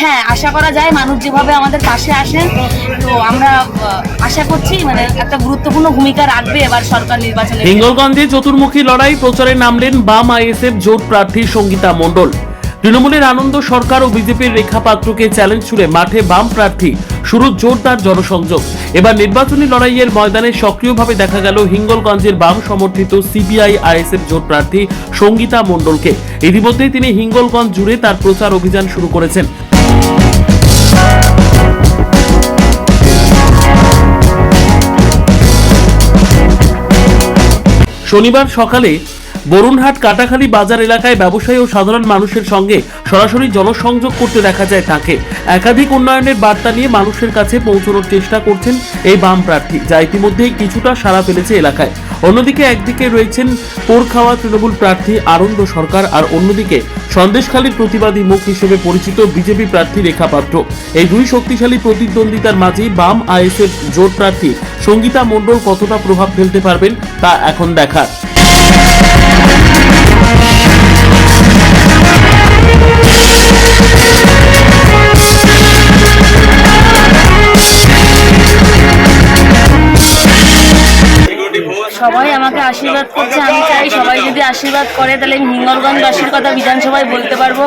হ্যাঁ, আশা করা যায় মানুষ যেভাবে আমাদের পাশে আসেন, তো আমরা আশা করছি মানে একটা গুরুত্বপূর্ণ ভূমিকা রাখবে এবার সরকার নির্বাচনে। হিঙ্গলগঞ্জে চতুর্মুখী লড়াই প্রচারে নামলেন বাম আইএসএফ জোট প্রার্থী সঙ্গীতা মণ্ডল। তৃণমূলের আনন্দ সরকার ও বিজেপির রেখা পাত্রকে চ্যালেঞ্জ ছুড়ে মাঠে বাম প্রার্থী শুরু জোরদার জনসংযোগ। এবার নির্বাচনী লড়াইয়ের ময়দানে সক্রিয়ভাবে দেখা গেল হিঙ্গলগঞ্জের বাম সমর্থিত সিপিআই আইএসএফ জোট প্রার্থী সঙ্গীতা মণ্ডলকে। ইতিমধ্যেই তিনি হিঙ্গলগঞ্জ জুড়ে তার প্রচার অভিযান শুরু করেছেন। শনিবার সকালে বরুণহাট কাটাখালী বাজার এলাকায় ব্যবসায়ী ও সাধারণ মানুষের সঙ্গে সরাসরি জনসংযোগ করতে দেখা যায় তাকে। একাধিক উন্নয়নের বার্তা নিয়ে মানুষের কাছে পৌঁছানোর চেষ্টা করছেন এই বাম প্রার্থী, যা ইতিমধ্যেই কিছুটা সাড়া ফেলেছে এলাকায়। অন্যদিকে একদিকে রয়েছেন পোড়খাওয়া তৃণমূল প্রার্থী আনন্দ সরকার, আর অন্যদিকে সন্দেশখালীর প্রতিবাদী মুখ হিসেবে পরিচিত বিজেপি প্রার্থী রেখা পাত্র। এই দুই শক্তিশালী প্রতিদ্বন্দ্বিতার মাঝেই বাম আইএসএফ জোট প্রার্থী সঙ্গীতা মণ্ডল কতটা প্রভাব ফেলতে পারবেন তা এখন দেখার। সবাই আমাকে আশীর্বাদ করছে, আমি চাই সবাই যদি আশীর্বাদ করে তাহলে আমি হিঙ্গলগঞ্জবাসীর কথা বিধানসভায় বলতে পারবো।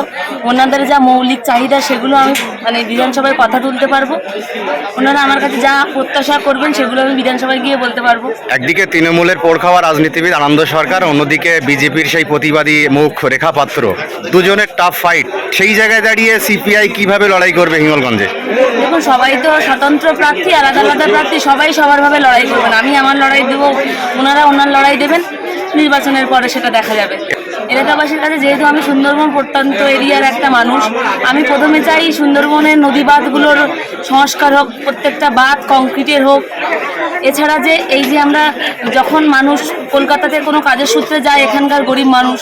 ওনাদের যা মৌলিক চাহিদা সেগুলো আমি মানে বিধানসভায় কথা তুলতে পারবো। ওনারা আমার কাছে যা প্রত্যাশা করবেন সেগুলো আমি বিধানসভায় গিয়ে বলতে পারবো। একদিকে তৃণমূলের পোড়খাওয়া রাজনীতিবিদ আনন্দ সরকার, অন্যদিকে বিজেপির সেই প্রতিবাদী মুখ রেখা পাত্র, দুজনের টাফ ফাইট। সেই জায়গায় দাঁড়িয়ে সিপিআই কিভাবে লড়াই করবে হিঙ্গলগঞ্জে? দেখুন, সবাই তো স্বতন্ত্র প্রার্থী, আলাদা আলাদা প্রার্থী, সবাই সবারভাবে লড়াই করবেন। আমি আমার লড়াই দেবো, ওনারা ওনার লড়াই দেবেন, নির্বাচনের পরে সেটা দেখা যাবে। এলাকাবাসীর কাছে যেহেতু আমি সুন্দরবন প্রত্যন্ত এরিয়ার একটা মানুষ, আমি প্রথমে চাই সুন্দরবনের নদী বাঁধগুলোর সংস্কার হোক, প্রত্যেকটা বাঁধ কংক্রিটের হোক। এছাড়া যে এই যে আমরা যখন মানুষ কলকাতাতে কোনো কাজের সূত্রে যায়, এখানকার গরিব মানুষ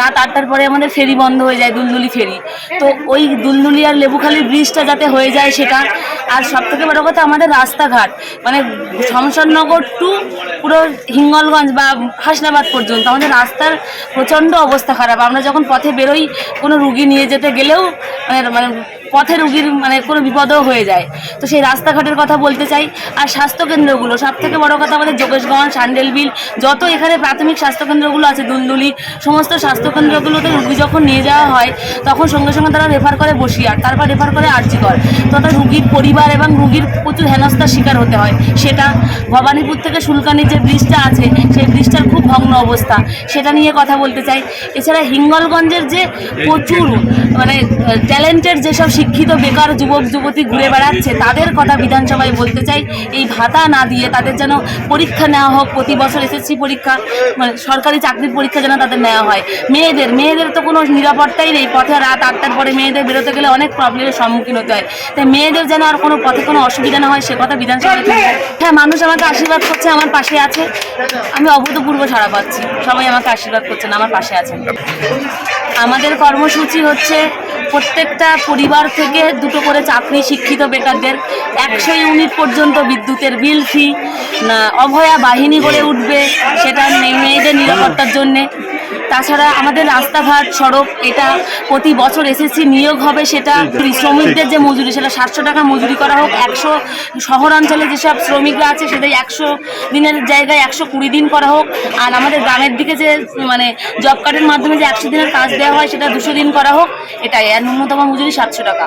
রাত 8টার পরে আমাদের ফেরি বন্ধ হয়ে যায়, দুলদুলি ফেরি, তো ওই দুলদুলি আর লেবুখালীর ব্রিজটা যাতে হয়ে যায় সেটা। আর সব থেকে বড় কথা আমাদের রাস্তাঘাট, মানে শমশাননগর টু পুরো হিঙ্গলগঞ্জ বা হাসনাবাদ পর্যন্ত আমাদের রাস্তার প্রচণ্ড অবস্থা খারাপ। আমরা যখন পথে বেরোই কোনো রুগী নিয়ে যেতে গেলেও মানে পথে রুগীর মানে কোনো বিপদও হয়ে যায়। তো সেই রাস্তাঘাটের কথা বলতে চাই। আর স্বাস্থ্যকেন্দ্রগুলো, সব থেকে বড় কথা আমাদের যোগেশগঞ্জ, সান্ডেলবিল, যত এখানে প্রাথমিক স্বাস্থ্যকেন্দ্রগুলো আছে, দুলদুলি, সমস্ত স্বাস্থ্যকেন্দ্রগুলোতে রুগী যখন নিয়ে যাওয়া হয় তখন সঙ্গে সঙ্গে তারা রেফার করে বসিরহাট, তারপর রেফার করে আরজিকর। তো তার রুগীর পরিবার এবং রুগীর প্রচুর হেনস্থার শিকার হতে হয়। সেটা ভবানীপুর থেকে শুল্কানির যে ব্রিজটা আছে সেই ব্রিজটার খুব ভগ্ন অবস্থা, সেটা নিয়ে কথা বলতে চাই। এছাড়া হিঙ্গলগঞ্জের যে প্রচুর মানে ট্যালেন্টেড যেসব শিক্ষিত বেকার যুবক যুবতী ঘুরে বেড়াচ্ছে তাদের কথা বিধানসভায় বলতে চাই। এই ভাতা না দিয়ে তাদের যেন পরীক্ষা নেওয়া হোক, প্রতি বছর এসএসসি পরীক্ষা, মানে সরকারি চাকরির পরীক্ষা যেন তাদের নেওয়া হয়। মেয়েদের তো কোনো নিরাপত্তাই নেই, পথে রাত 8টার পরে মেয়েদের বেরোতে গেলে অনেক প্রবলেমের সম্মুখীন হতে হয়। তাই মেয়েদের যেন আর কোনো পথে কোনো অসুবিধা না হয় সে কথা বিধানসভায় তুলব। হ্যাঁ, মানুষ আমাকে আশীর্বাদ করছে, আমার পাশে আছে, আমি অভূতপূর্ব সাড়া পাচ্ছি। সবাই আমাকে আশীর্বাদ করছেন, আমার পাশে আছেন। আমাদের কর্মসূচি হচ্ছে প্রত্যেকটা পরিবার থেকে 2টো করে চাকরি, শিক্ষিত বেকারদের 100 ইউনিট পর্যন্ত বিদ্যুতের বিল ফ্রি, অভয়া বাহিনী গড়ে উঠবে, সেটা মেয়েদের নিরাপত্তার জন্যে। তাছাড়া আমাদের রাস্তাঘাট, সড়ক, এটা প্রতি বছর এসএসসি নিয়োগ হবে, সেটা শ্রমিকদের যে মজুরি সেটা 700 টাকা মজুরি করা হোক। 100 শহরাঞ্চলে যেসব শ্রমিকরা আছে সেটাই 100 দিনের জায়গায় 120 দিন করা হোক। আর আমাদের গ্রামের দিকে যে মানে জব কার্ডের মাধ্যমে যে 100 দিনের কাজ দেওয়া হয় সেটা 200 দিন করা হোক। এটাই, আর ন্যূনতম মজুরি 700 টাকা।